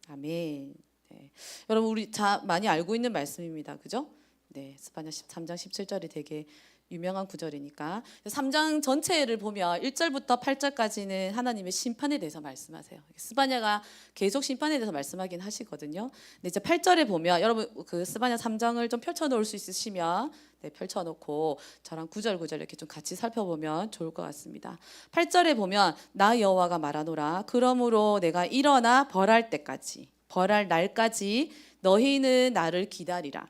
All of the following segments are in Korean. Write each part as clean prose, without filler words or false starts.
아멘. 네. 여러분 우리 많이 알고 있는 말씀입니다. 그죠? 네. 스바냐 3장 17절이 되게 유명한 구절이니까 3장 전체를 보면 1절부터 8절까지는 하나님의 심판에 대해서 말씀하세요. 스바냐가 계속 심판에 대해서 말씀하긴 하시거든요. 근데 이제 8절에 보면 여러분 그 스바냐 3장을 좀 펼쳐 놓을 수 있으시면 네, 펼쳐 놓고 저랑 구절 이렇게 좀 같이 살펴보면 좋을 것 같습니다. 8절에 보면 나 여호와가 말하노라 그러므로 내가 일어나 벌할 때까지 벌할 날까지 너희는 나를 기다리라.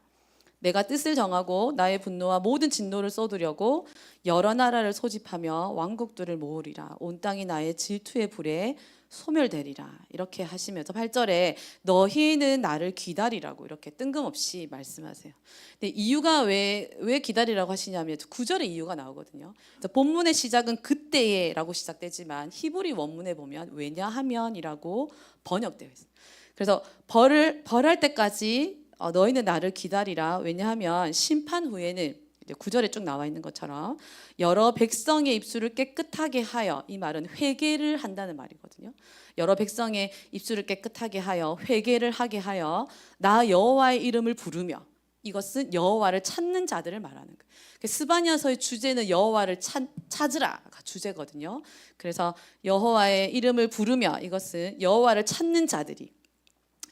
내가 뜻을 정하고 나의 분노와 모든 진노를 쏟으려고 여러 나라를 소집하며 왕국들을 모으리라. 온 땅이 나의 질투의 불에 소멸되리라. 이렇게 하시면서 8절에 너희는 나를 기다리라고 이렇게 뜬금없이 말씀하세요. 근데 이유가 왜 기다리라고 하시냐면 9절에 이유가 나오거든요. 그래서 본문의 시작은 그때에라고 시작되지만 히브리 원문에 보면 왜냐하면이라고 번역되어 있어요. 그래서 벌할 때까지 너희는 나를 기다리라. 왜냐하면 심판 후에는 9절에 쭉 나와 있는 것처럼 여러 백성의 입술을 깨끗하게 하여, 이 말은 회개를 한다는 말이거든요. 여러 백성의 입술을 깨끗하게 하여 회개를 하게 하여 나 여호와의 이름을 부르며, 이것은 여호와를 찾는 자들을 말하는 거예요. 스바냐서의 주제는 여호와를 찾으라가 주제거든요. 그래서 여호와의 이름을 부르며, 이것은 여호와를 찾는 자들이,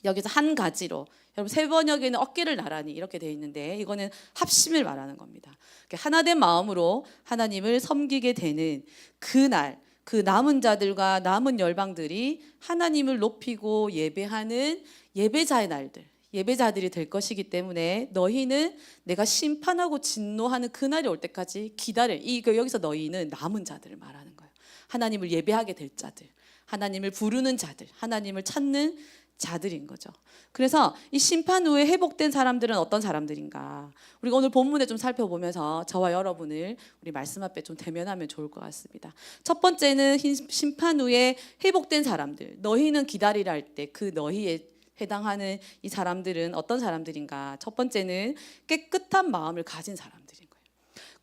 여기서 한 가지로, 여러분 세 번역에는 어깨를 나란히 이렇게 되어 있는데 이거는 합심을 말하는 겁니다. 하나된 마음으로 하나님을 섬기게 되는 그날, 그 남은 자들과 남은 열방들이 하나님을 높이고 예배하는 예배자의 날들, 예배자들이 될 것이기 때문에 너희는 내가 심판하고 진노하는 그날이 올 때까지 기다려. 여기서 너희는 남은 자들을 말하는 거예요. 하나님을 예배하게 될 자들, 하나님을 부르는 자들, 하나님을 찾는 자들인 거죠. 그래서 이 심판 후에 회복된 사람들은 어떤 사람들인가, 우리가 오늘 본문에 좀 살펴보면서 저와 여러분을 우리 말씀 앞에 좀 대면하면 좋을 것 같습니다. 첫 번째는 심판 후에 회복된 사람들, 너희는 기다리라 할 때 그 너희에 해당하는 이 사람들은 어떤 사람들인가. 첫 번째는 깨끗한 마음을 가진 사람들인 거예요.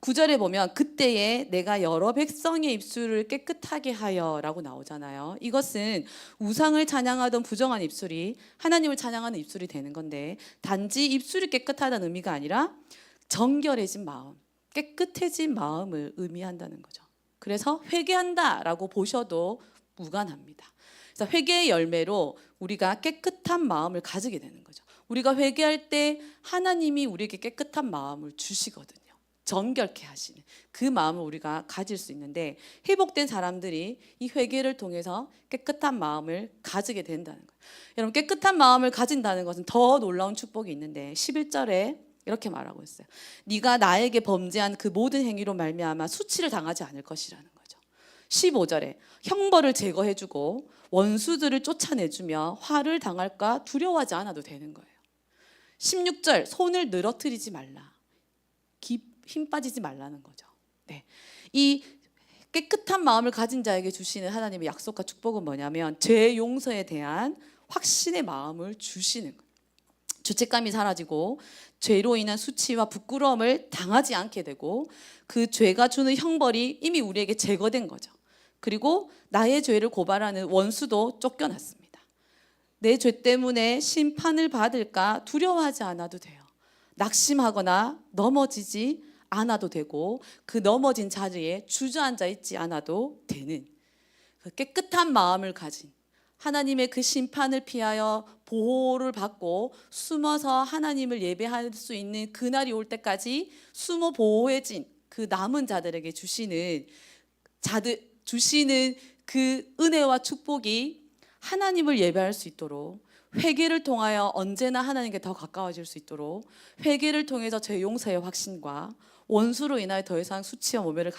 9절에 보면 그때에 내가 여러 백성의 입술을 깨끗하게 하여 라고 나오잖아요. 이것은 우상을 찬양하던 부정한 입술이 하나님을 찬양하는 입술이 되는 건데, 단지 입술이 깨끗하다는 의미가 아니라 정결해진 마음, 깨끗해진 마음을 의미한다는 거죠. 그래서 회개한다 라고 보셔도 무관합니다. 그래서 회개의 열매로 우리가 깨끗한 마음을 가지게 되는 거죠. 우리가 회개할 때 하나님이 우리에게 깨끗한 마음을 주시거든요. 정결케 하시는 그 마음을 우리가 가질 수 있는데, 회복된 사람들이 이 회개를 통해서 깨끗한 마음을 가지게 된다는 거예요. 여러분, 깨끗한 마음을 가진다는 것은 더 놀라운 축복이 있는데 11절에 이렇게 말하고 있어요. 네가 나에게 범죄한 그 모든 행위로 말미암아 수치를 당하지 않을 것이라는 거죠. 15절에 형벌을 제거해주고 원수들을 쫓아내주며 화를 당할까 두려워하지 않아도 되는 거예요. 16절 손을 늘어뜨리지 말라. 힘 빠지지 말라는 거죠. 네. 이 깨끗한 마음을 가진 자에게 주시는 하나님의 약속과 축복은 뭐냐면 죄 용서에 대한 확신의 마음을 주시는 거예요. 죄책감이 사라지고 죄로 인한 수치와 부끄러움을 당하지 않게 되고, 그 죄가 주는 형벌이 이미 우리에게 제거된 거죠. 그리고 나의 죄를 고발하는 원수도 쫓겨났습니다. 내 죄 때문에 심판을 받을까 두려워하지 않아도 돼요. 낙심하거나 넘어지지 않아도 되고, 그 넘어진 자리에 주저앉아 있지 않아도 되는 그 깨끗한 마음을 가진, 하나님의 그 심판을 피하여 보호를 받고 숨어서 하나님을 예배할 수 있는 그날이 올 때까지 숨어 보호해진 그 남은 자들에게 주시는 그 은혜와 축복이 하나님을 예배할 수 있도록, 회개를 통하여 언제나 하나님께 더 가까워질 수 있도록, 회개를 통해서 죄 용서의 확신과 원수로 인하여 더 이상 수치와 모멸을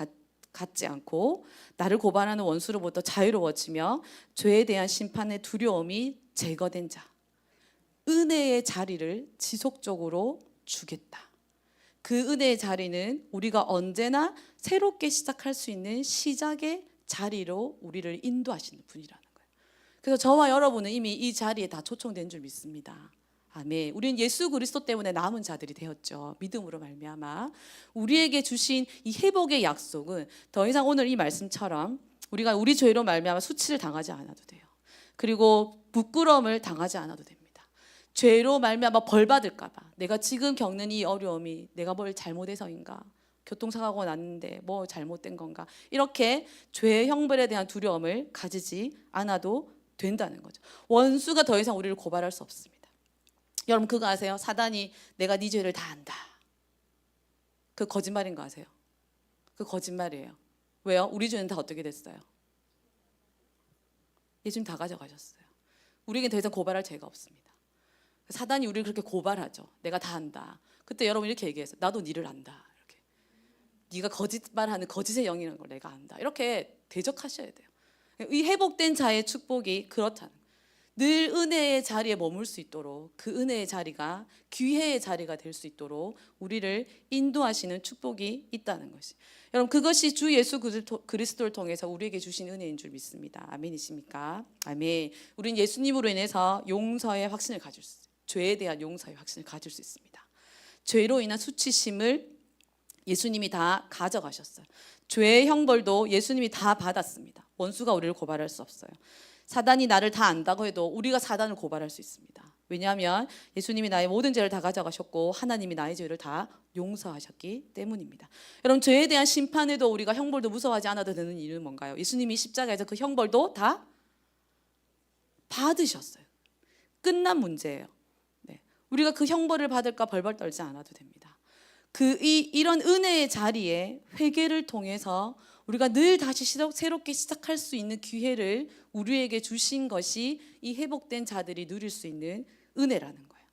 갖지 않고 나를 고발하는 원수로부터 자유로워지며 죄에 대한 심판의 두려움이 제거된 자, 은혜의 자리를 지속적으로 주겠다. 그 은혜의 자리는 우리가 언제나 새롭게 시작할 수 있는 시작의 자리로 우리를 인도하시는 분이라는 거예요. 그래서 저와 여러분은 이미 이 자리에 다 초청된 줄 믿습니다. 아멘. 우리는 예수 그리스도 때문에 남은 자들이 되었죠. 믿음으로 말미암아 우리에게 주신 이 회복의 약속은 더 이상 오늘 이 말씀처럼 우리가 우리 죄로 말미암아 수치를 당하지 않아도 돼요. 그리고 부끄러움을 당하지 않아도 됩니다. 죄로 말미암아 벌 받을까 봐, 내가 지금 겪는 이 어려움이 내가 뭘 잘못해서인가, 교통사고가 났는데 뭐 잘못된 건가, 이렇게 죄의 형벌에 대한 두려움을 가지지 않아도 된다는 거죠. 원수가 더 이상 우리를 고발할 수 없습니다. 여러분 그거 아세요? 사단이 내가 네 죄를 다 안다, 그 거짓말인 거 아세요? 그 거짓말이에요. 왜요? 우리 죄는 다 어떻게 됐어요? 예수님 다 가져가셨어요. 우리에겐 더 이상 고발할 죄가 없습니다. 사단이 우리를 그렇게 고발하죠. 내가 다 안다. 그때 여러분 이렇게 얘기해서 나도 니를 안다. 이렇게 네가 거짓말하는 거짓의 영이라는 걸 내가 안다. 이렇게 대적하셔야 돼요. 이 회복된 자의 축복이 그렇다는 거예요. 늘 은혜의 자리에 머물 수 있도록, 그 은혜의 자리가 기회의 자리가 될 수 있도록 우리를 인도하시는 축복이 있다는 것이, 여러분 그것이 주 예수 그리스도를 통해서 우리에게 주신 은혜인 줄 믿습니다. 아멘이십니까? 아멘. 우리는 예수님으로 인해서 용서의 확신을 가질 수 있어요. 죄에 대한 용서의 확신을 가질 수 있습니다. 죄로 인한 수치심을 예수님이 다 가져가셨어요. 죄의 형벌도 예수님이 다 받았습니다. 원수가 우리를 고발할 수 없어요. 사단이 나를 다 안다고 해도 우리가 사단을 고발할 수 있습니다. 왜냐하면 예수님이 나의 모든 죄를 다 가져가셨고 하나님이 나의 죄를 다 용서하셨기 때문입니다. 여러분 죄에 대한 심판에도 우리가 형벌도 무서워하지 않아도 되는 이유는 뭔가요? 예수님이 십자가에서 그 형벌도 다 받으셨어요. 끝난 문제예요. 네. 우리가 그 형벌을 받을까 벌벌 떨지 않아도 됩니다. 이런 은혜의 자리에 회개를 통해서 우리가 늘 다시 새롭게 시작할 수 있는 기회를 우리에게 주신 것이 이 회복된 자들이 누릴 수 있는 은혜라는 거예요.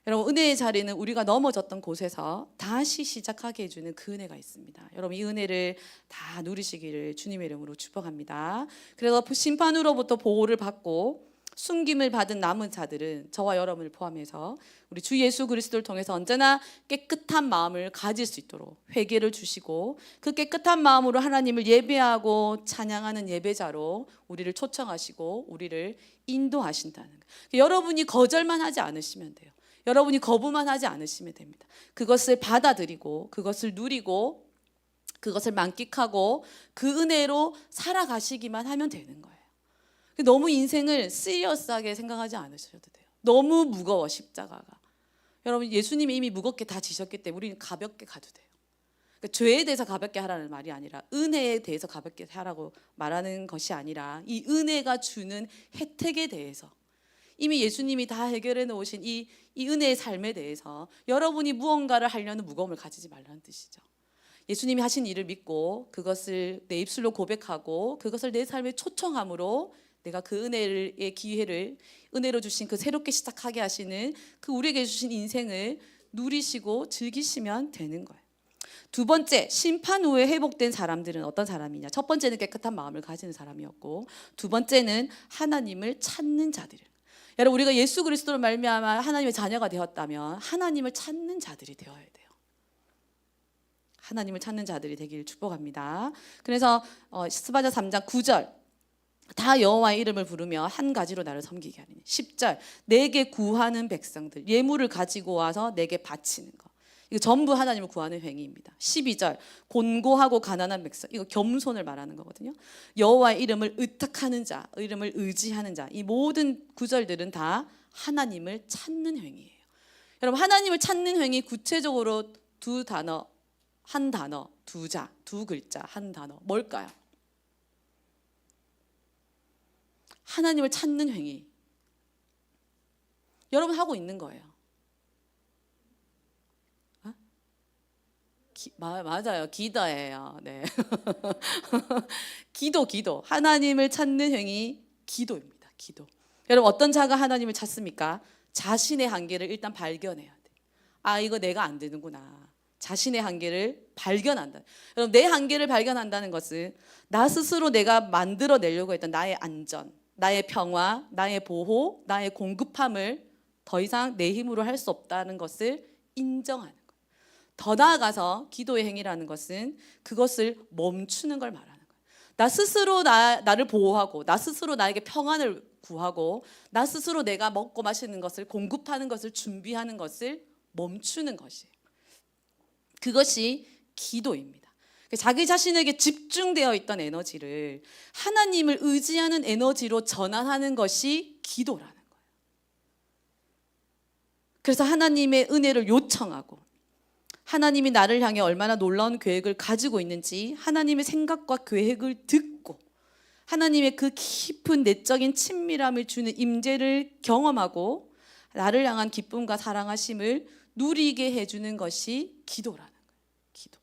여러분 은혜의 자리는 우리가 넘어졌던 곳에서 다시 시작하게 해주는 그 은혜가 있습니다. 여러분 이 은혜를 다 누리시기를 주님의 이름으로 축복합니다. 그래서 심판으로부터 보호를 받고 숨김을 받은 남은 자들은 저와 여러분을 포함해서 우리 주 예수 그리스도를 통해서 언제나 깨끗한 마음을 가질 수 있도록 회개를 주시고, 그 깨끗한 마음으로 하나님을 예배하고 찬양하는 예배자로 우리를 초청하시고 우리를 인도하신다는 거예요. 여러분이 거절만 하지 않으시면 돼요. 여러분이 거부만 하지 않으시면 됩니다. 그것을 받아들이고 그것을 누리고 그것을 만끽하고 그 은혜로 살아가시기만 하면 되는 거예요. 너무 인생을 시리어스하게 생각하지 않으셔도 돼요. 너무 무거워 십자가가. 여러분 예수님이 이미 무겁게 다 지셨기 때문에 우리는 가볍게 가도 돼요. 그러니까 죄에 대해서 가볍게 하라는 말이 아니라 은혜에 대해서 가볍게 하라고 말하는 것이 아니라 이 은혜가 주는 혜택에 대해서 이미 예수님이 다 해결해 놓으신 이 은혜의 삶에 대해서 여러분이 무언가를 하려는 무거움을 가지지 말라는 뜻이죠. 예수님이 하신 일을 믿고 그것을 내 입술로 고백하고 그것을 내 삶에 초청함으로 내가 그 은혜의 기회를, 은혜로 주신 그 새롭게 시작하게 하시는 그 우리에게 주신 인생을 누리시고 즐기시면 되는 거예요. 두 번째, 심판 후에 회복된 사람들은 어떤 사람이냐? 첫 번째는 깨끗한 마음을 가지는 사람이었고, 두 번째는 하나님을 찾는 자들. 여러분 우리가 예수 그리스도로 말미암아 하나님의 자녀가 되었다면 하나님을 찾는 자들이 되어야 돼요. 하나님을 찾는 자들이 되기를 축복합니다. 그래서 스바냐 3장 9절 다 여호와의 이름을 부르며 한 가지로 나를 섬기게 하리니. 10절 내게 구하는 백성들 예물을 가지고 와서 내게 바치는 거, 이거 전부 하나님을 구하는 행위입니다. 12절 곤고하고 가난한 백성, 이거 겸손을 말하는 거거든요. 여호와의 이름을 의탁하는 자, 이름을 의지하는 자, 이 모든 구절들은 다 하나님을 찾는 행위예요. 여러분 하나님을 찾는 행위 구체적으로 두 단어, 한 단어, 두 글자, 한 단어 뭘까요? 하나님을 찾는 행위. 여러분 하고 있는 거예요. 맞아요. 기도예요. 네. 기도. 하나님을 찾는 행위, 기도입니다. 기도. 여러분 어떤 자가 하나님을 찾습니까? 자신의 한계를 일단 발견해야 돼. 아, 이거 내가 안 되는구나. 자신의 한계를 발견한다. 여러분 내 한계를 발견한다는 것은 나 스스로 내가 만들어내려고 했던 나의 안전, 나의 평화, 나의 보호, 나의 공급함을 더 이상 내 힘으로 할 수 없다는 것을 인정하는 거예요. 더 나아가서 기도의 행위라는 것은 그것을 멈추는 걸 말하는 거예요. 나 스스로 나를 보호하고 나 스스로 나에게 평안을 구하고 나 스스로 내가 먹고 마시는 것을 공급하는 것을 준비하는 것을 멈추는 것이에요. 그것이 기도입니다. 자기 자신에게 집중되어 있던 에너지를 하나님을 의지하는 에너지로 전환하는 것이 기도라는 거예요. 그래서 하나님의 은혜를 요청하고 하나님이 나를 향해 얼마나 놀라운 계획을 가지고 있는지 하나님의 생각과 계획을 듣고 하나님의 그 깊은 내적인 친밀함을 주는 임재를 경험하고 나를 향한 기쁨과 사랑하심을 누리게 해주는 것이 기도라는 거예요. 기도.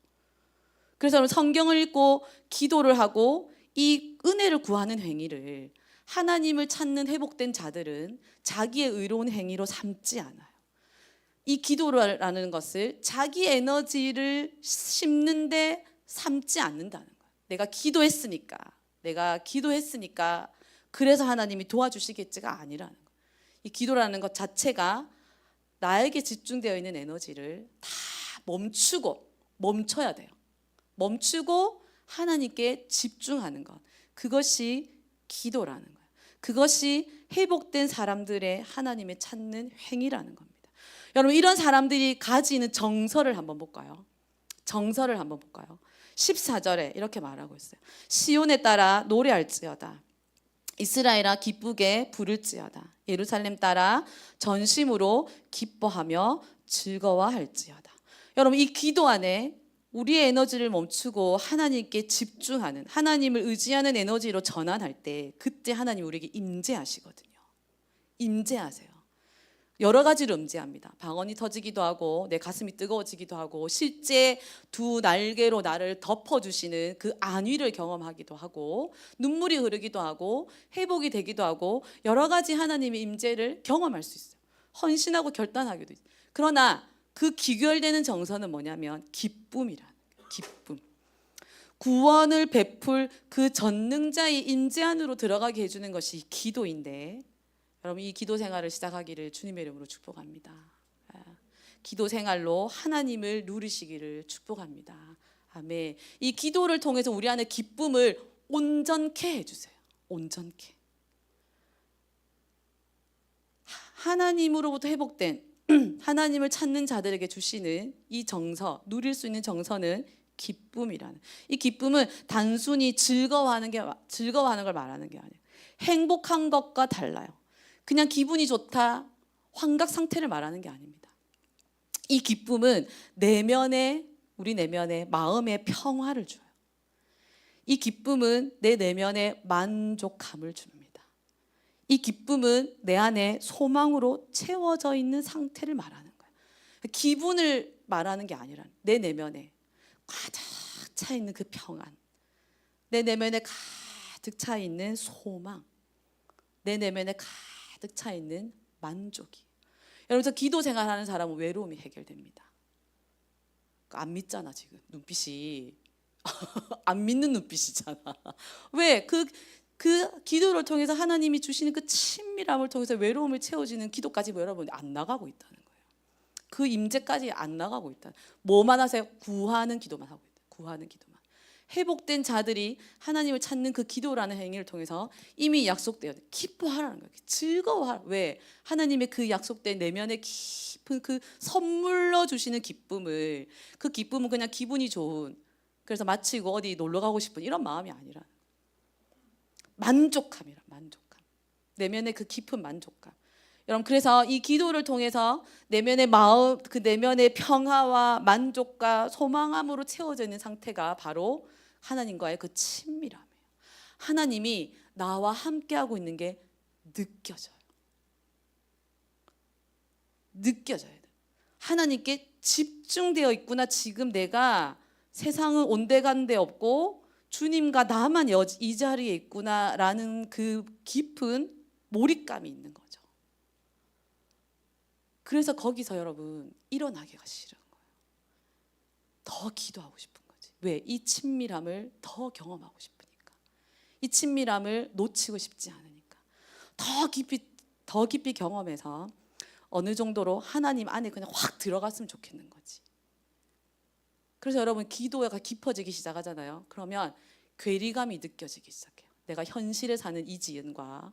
그래서 성경을 읽고 기도를 하고 이 은혜를 구하는 행위를 하나님을 찾는 회복된 자들은 자기의 의로운 행위로 삼지 않아요. 이 기도라는 것을 자기 에너지를 심는데 삼지 않는다는 거예요. 내가 기도했으니까 그래서 하나님이 도와주시겠지가 아니라는 거예요. 이 기도라는 것 자체가 나에게 집중되어 있는 에너지를 다 멈춰야 돼요. 멈추고 하나님께 집중하는 것, 그것이 기도라는 거예요. 그것이 회복된 사람들의 하나님을 찾는 행위라는 겁니다. 여러분, 이런 사람들이 가지는 정서를 한번 볼까요? 14절에 이렇게 말하고 있어요. 시온에 따라 노래할지어다. 이스라엘아 기쁘게 부를지어다. 예루살렘 따라 전심으로 기뻐하며 즐거워할지어다. 여러분, 이 기도 안에 우리의 에너지를 멈추고 하나님께 집중하는, 하나님을 의지하는 에너지로 전환할 때 그때 하나님 우리에게 임재하시거든요. 임재하세요. 여러 가지로 임재합니다. 방언이 터지기도 하고 내 가슴이 뜨거워지기도 하고 실제 두 날개로 나를 덮어주시는 그 안위를 경험하기도 하고 눈물이 흐르기도 하고 회복이 되기도 하고 여러 가지 하나님의 임재를 경험할 수 있어요. 헌신하고 결단하기도 있어요. 그러나 그 기결되는 정서는 뭐냐면 기쁨이라는 거예요. 기쁨. 구원을 베풀 그 전능자의 임재 안으로 들어가게 해주는 것이 기도인데 여러분, 이 기도 생활을 시작하기를 주님의 이름으로 축복합니다. 기도 생활로 하나님을 누리시기를 축복합니다. 아멘. 이 기도를 통해서 우리 안에 기쁨을 온전케 해주세요. 온전케. 하나님으로부터 회복된 하나님을 찾는 자들에게 주시는 이 정서, 누릴 수 있는 정서는 기쁨이라는. 이 기쁨은 단순히 즐거워하는 걸 말하는 게 아니에요. 행복한 것과 달라요. 그냥 기분이 좋다, 환각 상태를 말하는 게 아닙니다. 이 기쁨은 우리 내면에 마음의 평화를 줘요. 이 기쁨은 내 내면에 만족감을 줍니다. 이 기쁨은 내 안에 소망으로 채워져 있는 상태를 말하는 거예요. 기분을 말하는 게 아니라 내 내면에 가득 차 있는 그 평안, 내 내면에 가득 차 있는 소망, 내 내면에 가득 차 있는 만족이. 여러분, 저 기도 생활하는 사람은 외로움이 해결됩니다. 안 믿잖아 지금 눈빛이. 안 믿는 눈빛이잖아. 왜? 그 기도를 통해서 하나님이 주시는 그 친밀함을 통해서 외로움을 채워지는 기도까지 여러분 안 나가고 있다는 거예요. 그 임재까지 안 나가고 있다. 뭐만 하세요? 구하는 기도만 하고 있다. 구하는 기도만. 회복된 자들이 하나님을 찾는 그 기도라는 행위를 통해서 이미 약속되어 기뻐하라는 거예요. 즐거워하라. 왜? 하나님의 그 약속된 내면의 깊은 그 선물로 주시는 기쁨을, 그 기쁨은 그냥 기분이 좋은, 그래서 마치고 어디 놀러 가고 싶은 이런 마음이 아니라 만족함이라. 만족감. 내면의 그 깊은 만족감. 여러분, 그래서 이 기도를 통해서 내면의 마음, 그 내면의 평화와 만족과 소망함으로 채워져 있는 상태가 바로 하나님과의 그 친밀함이에요. 하나님이 나와 함께하고 있는 게 느껴져요. 느껴져야 돼. 하나님께 집중되어 있구나. 지금 내가 세상은 온데간데 없고 주님과 나만 이 자리에 있구나라는 그 깊은 몰입감이 있는 거죠. 그래서 거기서 여러분 일어나기가 싫은 거예요. 더 기도하고 싶은 거지. 왜? 이 친밀함을 더 경험하고 싶으니까. 이 친밀함을 놓치고 싶지 않으니까. 더 깊이 경험해서 어느 정도로 하나님 안에 그냥 확 들어갔으면 좋겠는 거지. 그래서 여러분 기도가 깊어지기 시작하잖아요. 그러면 괴리감이 느껴지기 시작해요. 내가 현실에 사는 이지은과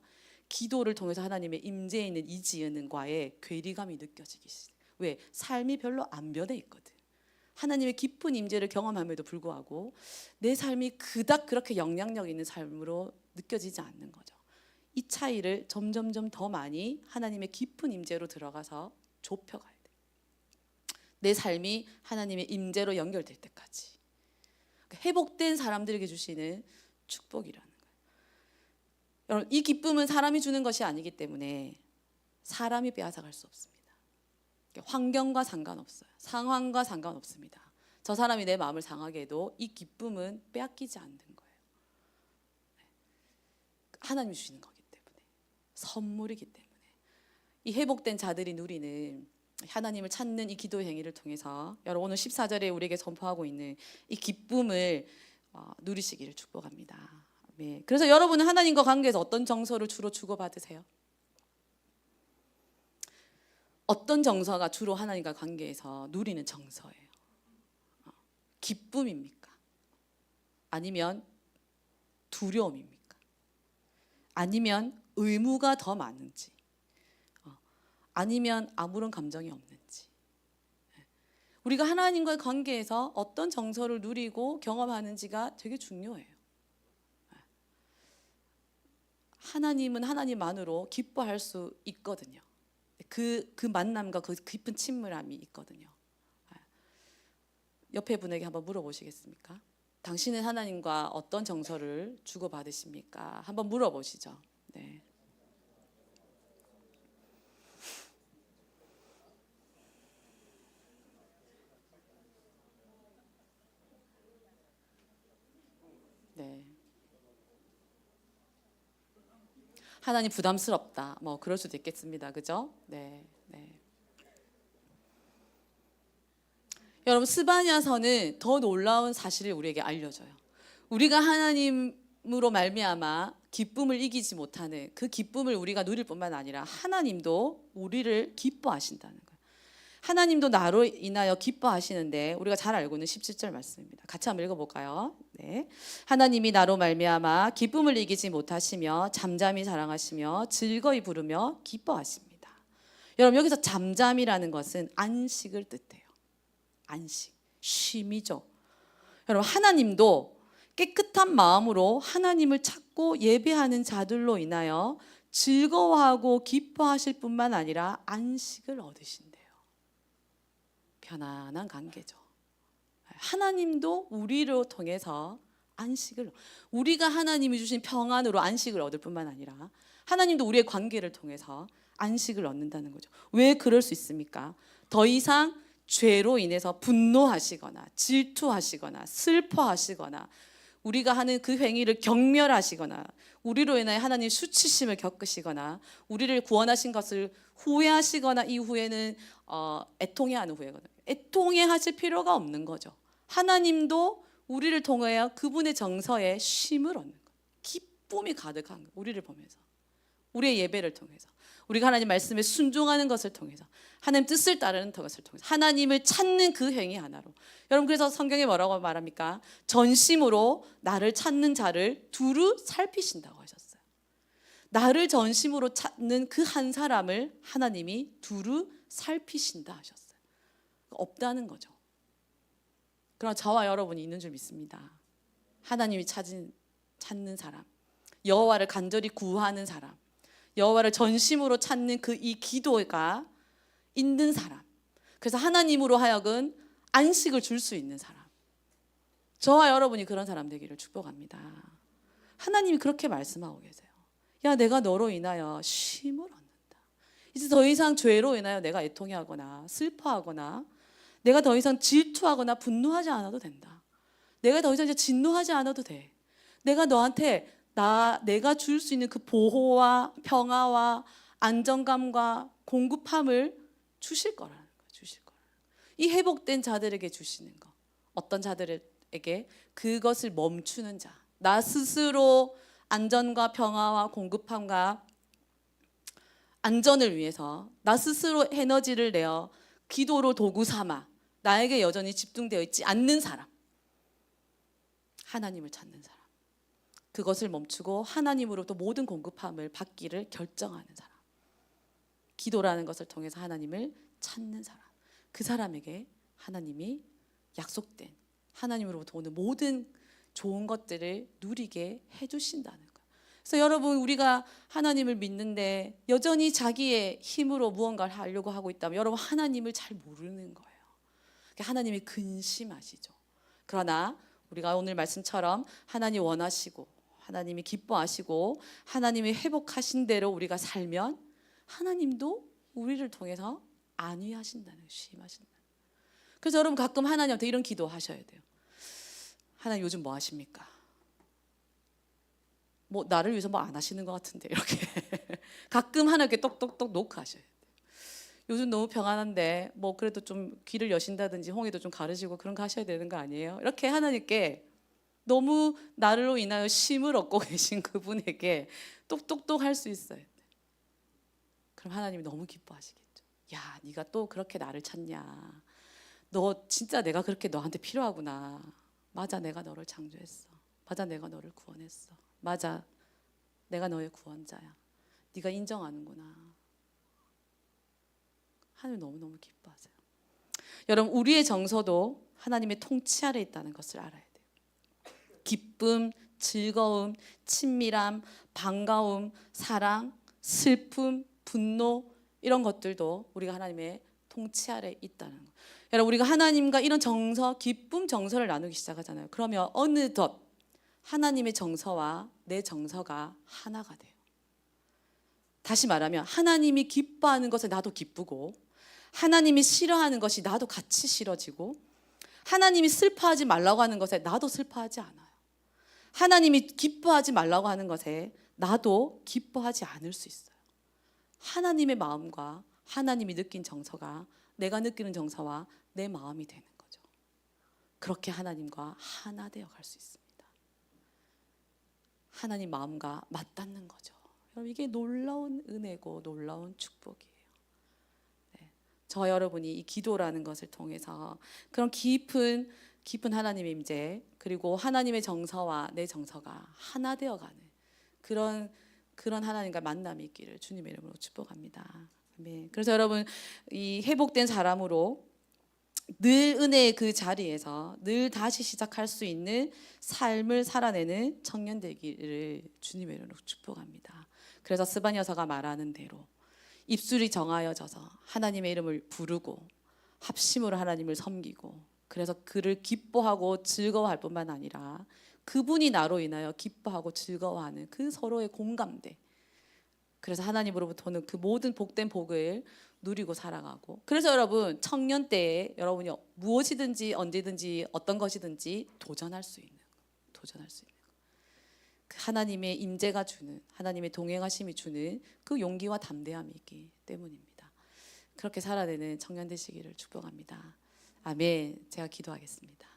기도를 통해서 하나님의 임재에 있는 이지은과의 괴리감이 느껴지기 시작해요. 왜? 삶이 별로 안 변해 있거든. 하나님의 깊은 임재를 경험함에도 불구하고 내 삶이 그닥 그렇게 영향력 있는 삶으로 느껴지지 않는 거죠. 이 차이를 점점점 더 많이 하나님의 깊은 임재로 들어가서 좁혀가야 돼요. 내 삶이 하나님의 임재로 연결될 때까지. 회복된 사람들에게 주시는 축복이라는 거예요. 여러분, 이 기쁨은 사람이 주는 것이 아니기 때문에 사람이 빼앗아갈 수 없습니다. 환경과 상관없어요. 상황과 상관없습니다. 저 사람이 내 마음을 상하게 해도 이 기쁨은 빼앗기지 않는 거예요. 하나님이 주시는 거기 때문에, 선물이기 때문에. 이 회복된 자들이 누리는 하나님을 찾는 이 기도 행위를 통해서 여러분 오늘 14절에 우리에게 선포하고 있는 이 기쁨을 누리시기를 축복합니다. 네. 그래서 여러분은 하나님과 관계에서 어떤 정서를 주로 주고받으세요? 어떤 정서가 주로 하나님과 관계에서 누리는 정서예요? 기쁨입니까? 아니면 두려움입니까? 아니면 의무가 더 많은지? 아니면 아무런 감정이 없는지? 우리가 하나님과의 관계에서 어떤 정서를 누리고 경험하는지가 되게 중요해요. 하나님은 하나님만으로 기뻐할 수 있거든요. 그 만남과 그 깊은 친밀함이 있거든요. 옆에 분에게 한번 물어보시겠습니까? 당신은 하나님과 어떤 정서를 주고받으십니까? 한번 물어보시죠. 네. 네. 하나님 부담스럽다. 뭐 그럴 수도 있겠습니다. 그죠? 네. 네. 여러분, 스바냐서는 더 놀라운 사실을 우리에게 알려줘요. 우리가 하나님으로 말미암아 기쁨을 이기지 못하는 그 기쁨을 우리가 누릴 뿐만 아니라 하나님도 우리를 기뻐하신다는 거예요. 하나님도 나로 인하여 기뻐하시는데 우리가 잘 알고 있는 17절 말씀입니다. 같이 한번 읽어볼까요? 네. 하나님이 나로 말미암아 기쁨을 이기지 못하시며 잠잠히 사랑하시며 즐거이 부르며 기뻐하십니다. 여러분, 여기서 잠잠이라는 것은 안식을 뜻해요. 안식, 쉼이죠. 여러분, 하나님도 깨끗한 마음으로 하나님을 찾고 예배하는 자들로 인하여 즐거워하고 기뻐하실 뿐만 아니라 안식을 얻으신대요. 편안한 관계죠. 하나님도 우리로 통해서 안식을, 우리가 하나님이 주신 평안으로 안식을 얻을 뿐만 아니라 하나님도 우리의 관계를 통해서 안식을 얻는다는 거죠. 왜 그럴 수 있습니까? 더 이상 죄로 인해서 분노하시거나 질투하시거나 슬퍼하시거나 우리가 하는 그 행위를 경멸하시거나 우리로 인하여 하나님 수치심을 겪으시거나 우리를 구원하신 것을 후회하시거나 이후에는 애통해하는 후회거든요. 애통해하실 필요가 없는 거죠. 하나님도 우리를 통하여 그분의 정서에 쉼을 얻는 거예요. 기쁨이 가득한 거예요. 우리를 보면서, 우리의 예배를 통해서, 우리가 하나님 말씀에 순종하는 것을 통해서, 하나님 뜻을 따르는 것을 통해서, 하나님을 찾는 그 행위 하나로. 여러분, 그래서 성경에 뭐라고 말합니까? 전심으로 나를 찾는 자를 두루 살피신다고 하셨어요. 나를 전심으로 찾는 그 한 사람을 하나님이 두루 살피신다 하셨어요. 없다는 거죠. 그러나 저와 여러분이 있는 줄 믿습니다. 하나님이 찾는 사람, 여호와를 간절히 구하는 사람, 여호와를 전심으로 찾는 그 이 기도가 있는 사람, 그래서 하나님으로 하여금 안식을 줄 수 있는 사람, 저와 여러분이 그런 사람 되기를 축복합니다. 하나님이 그렇게 말씀하고 계세요. 야, 내가 너로 인하여 쉼을 얻는다. 이제 더 이상 죄로 인하여 내가 애통해하거나 슬퍼하거나 내가 더 이상 질투하거나 분노하지 않아도 된다. 내가 더 이상 이제 진노하지 않아도 돼. 내가 너한테 내가 줄 수 있는 그 보호와 평화와 안정감과 공급함을 주실 거라는 거예요. 주실 거라는 거예요. 이 회복된 자들에게 주시는 거. 어떤 자들에게 그것을 멈추는 자. 나 스스로 안전과 평화와 공급함과 안전을 위해서 나 스스로 에너지를 내어 기도로 도구 삼아 나에게 여전히 집중되어 있지 않는 사람, 하나님을 찾는 사람, 그것을 멈추고 하나님으로부터 모든 공급함을 받기를 결정하는 사람, 기도라는 것을 통해서 하나님을 찾는 사람, 그 사람에게 하나님이 약속된 하나님으로부터 오는 모든 좋은 것들을 누리게 해주신다는 거예요. 그래서 여러분, 우리가 하나님을 믿는데 여전히 자기의 힘으로 무언가를 하려고 하고 있다면 여러분, 하나님을 잘 모르는 거예요. 하나님이 근심하시죠. 그러나 우리가 오늘 말씀처럼 하나님 원하시고 하나님이 기뻐하시고 하나님이 회복하신 대로 우리가 살면 하나님도 우리를 통해서 안위하신다는 거예요. 쉬임하신다는 거예요. 그래서 여러분, 가끔 하나님한테 이런 기도 하셔야 돼요. 하나님 요즘 뭐 하십니까? 뭐 나를 위해서 뭐 안 하시는 것 같은데, 이렇게 가끔 하나님께 똑똑똑 노크하셔야 돼요. 요즘 너무 평안한데 뭐 그래도 좀 길을 여신다든지 홍해도 좀 가르시고 그런 거 하셔야 되는 거 아니에요? 이렇게 하나님께 너무 나로 인하여 쉼을 얻고 계신 그분에게 똑똑똑 할 수 있어요. 그럼 하나님이 너무 기뻐하시겠죠. 야, 네가 또 그렇게 나를 찾냐? 너 진짜 내가 그렇게 너한테 필요하구나. 맞아, 내가 너를 창조했어. 맞아, 내가 너를 구원했어. 맞아, 내가 너의 구원자야. 네가 인정하는구나. 하나님 너무너무 기뻐하세요. 여러분, 우리의 정서도 하나님의 통치 아래 있다는 것을 알아야 돼요. 기쁨, 즐거움, 친밀함, 반가움, 사랑, 슬픔, 분노, 이런 것들도 우리가 하나님의 통치 아래 있다는 거. 여러분, 우리가 하나님과 이런 정서, 기쁨, 정서를 나누기 시작하잖아요. 그러면 어느덧 하나님의 정서와 내 정서가 하나가 돼요. 다시 말하면 하나님이 기뻐하는 것에 나도 기쁘고, 하나님이 싫어하는 것이 나도 같이 싫어지고, 하나님이 슬퍼하지 말라고 하는 것에 나도 슬퍼하지 않아요. 하나님이 기뻐하지 말라고 하는 것에 나도 기뻐하지 않을 수 있어요. 하나님의 마음과 하나님이 느낀 정서가 내가 느끼는 정서와 내 마음이 되는 거죠. 그렇게 하나님과 하나 되어 갈 수 있습니다. 하나님 마음과 맞닿는 거죠. 여러분, 이게 놀라운 은혜고 놀라운 축복이에요. 네. 저 여러분이 이 기도라는 것을 통해서 그런 깊은 하나님의 임재, 그리고 하나님의 정서와 내 정서가 하나 되어가는 그런 하나님과 만남이 있기를 주님의 이름으로 축복합니다. 아멘. 그래서 여러분, 이 회복된 사람으로 늘 은혜의 그 자리에서 늘 다시 시작할 수 있는 삶을 살아내는 청년 되기를 주님의 이름으로 축복합니다. 그래서 스바냐서가 말하는 대로 입술이 정하여져서 하나님의 이름을 부르고 합심으로 하나님을 섬기고, 그래서 그를 기뻐하고 즐거워할 뿐만 아니라 그분이 나로 인하여 기뻐하고 즐거워하는 그 서로의 공감대, 그래서 하나님으로부터 오는 그 모든 복된 복을 누리고 살아가고, 그래서 여러분, 청년 때에 여러분이 무엇이든지 언제든지 어떤 것이든지 도전할 수 있는 그 하나님의 임재가 주는, 하나님의 동행하심이 주는 그 용기와 담대함이 있기 때문입니다. 그렇게 살아내는 청년 되시기를 축복합니다. 아멘. 제가 기도하겠습니다.